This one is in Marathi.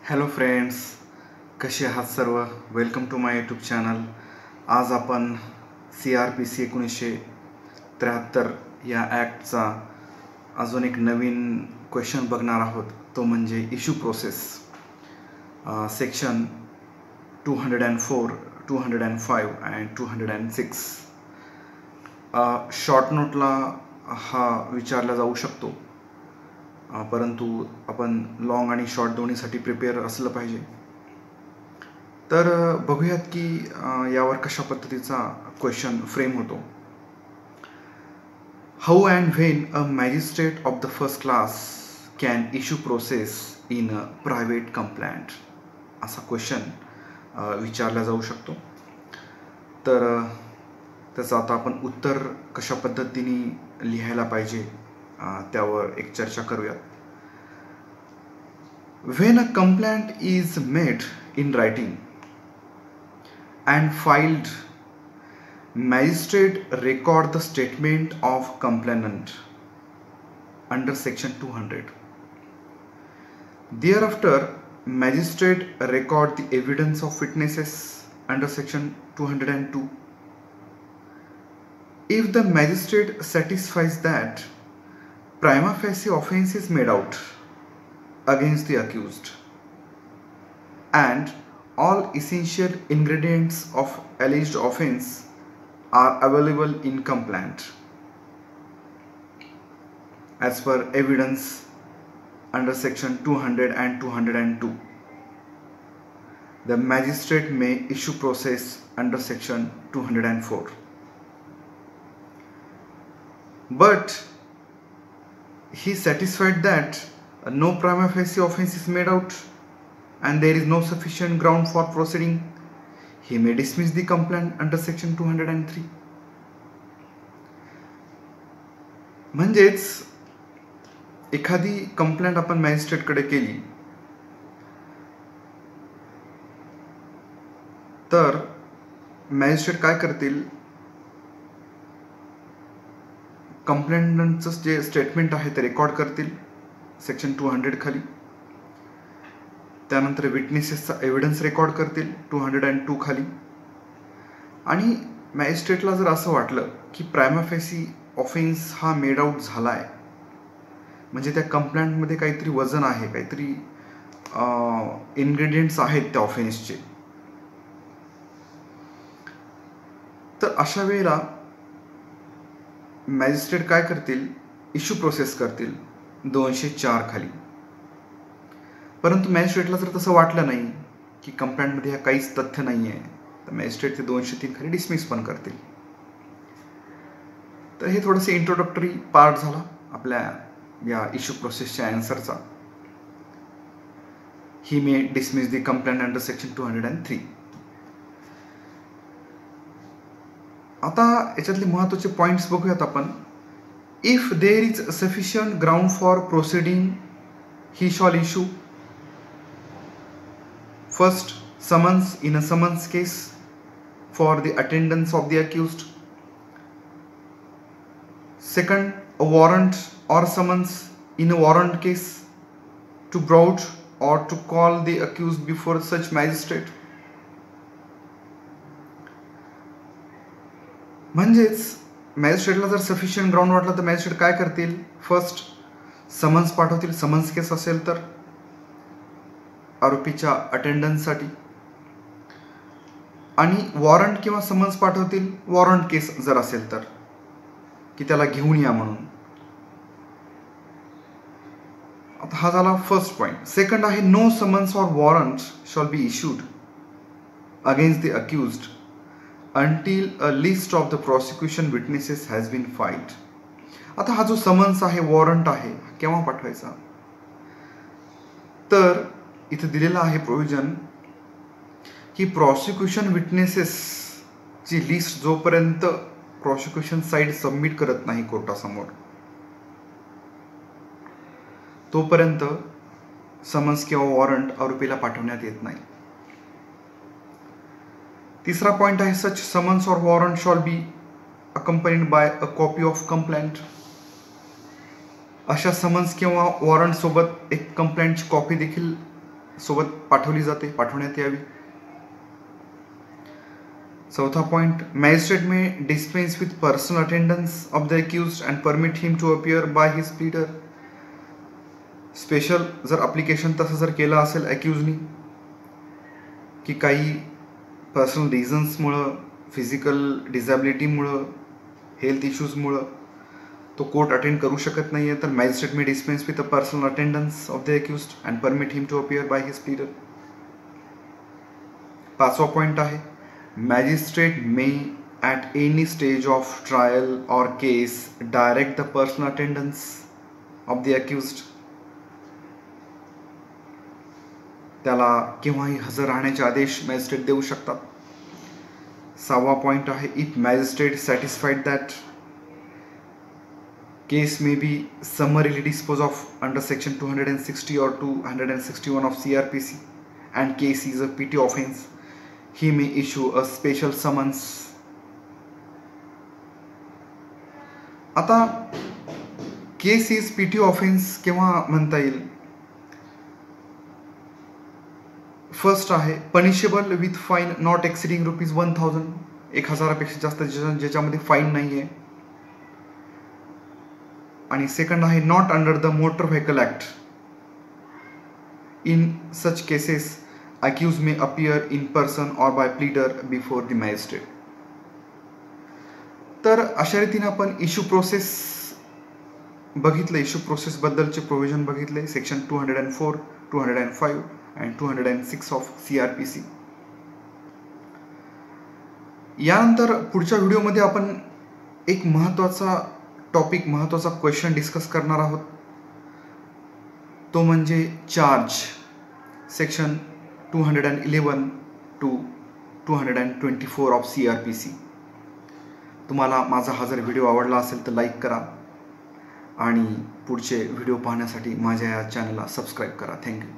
हॅलो फ्रेंड्स, कसे आहात सर्व? Welcome to my YouTube channel. आज आपण CRPC 1973 या ॲक्टचा अजून एक नवीन क्वेश्चन बघणार आहोत. तो म्हणजे issue process, section 204, 205 and 206. Short नोटला हा विचारला जाऊ शकतो, परंतु आपण लॉंग आणि शॉर्ट दोन्हीसाठी प्रिपेअर असलं पाहिजे. तर बघूयात की यावर कशा पद्धतीचा क्वेश्चन फ्रेम होतो. How and when a magistrate of the first class can issue process in a private complaint, असा क्वेश्चन विचारला जाऊ शकतो. तर त्याचं आता आपण उत्तर कशा पद्धतीने लिहायला पाहिजे त्यावर एक चर्चा करूया. When a complaint is made in writing and filed, magistrate record the statement of complainant under section 200. Thereafter, magistrate record the evidence of witnesses under section 202. If the magistrate satisfies that prima facie offense is made out against the accused and all essential ingredients of alleged offense are available in complaint as per evidence under section 200 and 202, the magistrate may issue process under section 204. But he satisfied that no prima facie offense is made out and there is no sufficient ground for proceeding, he may dismiss the complaint under section 203. म्हणजेच एखादी कंप्लेंट आपण मॅजिस्ट्रेटकडे केली तर मॅजिस्ट्रेट काय करतील, कंप्लेंटचं जे स्टेटमेंट आहे ते रेकॉर्ड करतील सेक्शन 200 खाली. त्यानंतर विटनेसेसचा एव्हिडन्स रेकॉर्ड करतील 202 खाली. आणि मॅजिस्ट्रेटला जर असं वाटलं की प्रायमा फेसी ऑफेन्स हा मेड आउट झाला आहे, म्हणजे त्या कंप्लेंटमध्ये काहीतरी वजन आहे, काहीतरी इन्ग्रेडियंट्स आहेत त्या ऑफेन्सचे, तर अशा वेळेला मॅजिस्ट्रेट काय करतील, इश्यू प्रोसेस करतील 204 खाली. परंतु मॅजिस्ट्रेटला जर तसं वाटलं नाही की कंप्लेंटमध्ये ह्या काहीच तथ्य नाही आहे, तर मॅजिस्ट्रेट ते 203 खाली डिसमिस पण करतील. तर हे थोडंसं इंट्रोडक्टरी पार्ट झाला आपल्या या इश्यू प्रोसेसच्या आन्सरचा. ही मे डिसमिस दी कंप्लेंट अंडर सेक्शन 203. आता याच्यातले महत्त्वाचे पॉईंट्स बघूयात आपण. If there is sufficient ground for proceeding, he shawl issue first summons in a summons case for the attendance of the accused. Second, a warrant or summons in a warrant case to brought or to call the accused before such magistrate. म्हणजेच मॅजिस्ट्रेटला जर सफिशियंट ग्राउंड वाटलं तर मॅजिस्ट्रेट काय करतील, फर्स्ट समन्स पाठवतील, समन्स केस असेल तर आरोपीच्या अटेंडन्ससाठी, आणि वॉरंट किंवा समन्स पाठवतील वॉरंट केस जर असेल तर, की त्याला घेऊन या म्हणून. आता हा झाला फर्स्ट पॉईंट. सेकंड आहे, no summons or warrant shall be issued against the accused until a list of the prosecution witnesses has been filed. आता हा जो समन्स आहे, वॉरंट आहे, केव्हा पाठवायचा, तर इथे दिलेला आहे प्रोव्हिजन की प्रॉसिक्युशन विटनेसेसची लिस्ट जोपर्यंत प्रॉसिक्युशन साईड सबमिट करत नाही कोर्टासमोर, तोपर्यंत समन्स किंवा वॉरंट आरोपीला पाठवण्यात येत नाही. तिसरा पॉइंट आहे, such summons or warrant shall be accompanied by a copy of complaint. अशा समन्स किंवा वॉरंट सोबत एक कंप्लेंटची कॉपी देखील सोबत पाठवण्यात यावी. चौथा point, magistrate may dispense with personal attendance of the accused and permit him to appear by his pleader. Special जर अप्लिकेशन तसं जर केलं असेल अक्यूजनी की काही पर्सनल रिझन्समुळं, फिजिकल डिझॅबिलिटीमुळं, हेल्थ इश्यूजमुळं तो कोर्ट अटेंड करू शकत नाही आहे, तर magistrate may dispense with a personal attendance of the accused and permit him to appear by his pleader. पाचवा पॉइंट आहे, magistrate may at any stage of trial or case direct the personal attendance of the accused. त्याला केव्हाही हजर राहण्याचे आदेश मॅजिस्ट्रेट देऊ शकतात. सहावा पॉइंट आहे, if magistrate satisfied that case may be summarily disposed of under section 260 or 261 of CRPC and case is a PT offense, he may issue a special summons. आता केस इज PT offense केव्हा म्हणता येईल? फर्स्ट आहे, punishable with fine not exceeding ₹1000, 1000पेक्षा जास्त ज्याच्यामध्ये फाईन नाही आहे. आणि सेकंड आहे, not under the motor vehicle act. In such cases accuse may appear in person or by pleader before the magistrate. तर अशा रीतीने आपण इश्यू प्रोसेस बघितलं, इश्यू प्रोसेसबद्दलचे प्रोव्हिजन बघितले सेक्शन 204, 205 अँड 206 ऑफ CRPC. यानंतर पुढच्या व्हिडिओमध्ये आपण एक महत्त्वाचा क्वेश्चन डिस्कस करणार आहोत. तो म्हणजे charge, section 211 to 224 of CRPC. तुम्हाला माझा हा जर व्हिडिओ आवडला असेल तर लाईक करा आणि पुढचे व्हिडिओ पाहण्यासाठी माझ्या या चॅनलला सबस्क्राईब करा. थँक्यू.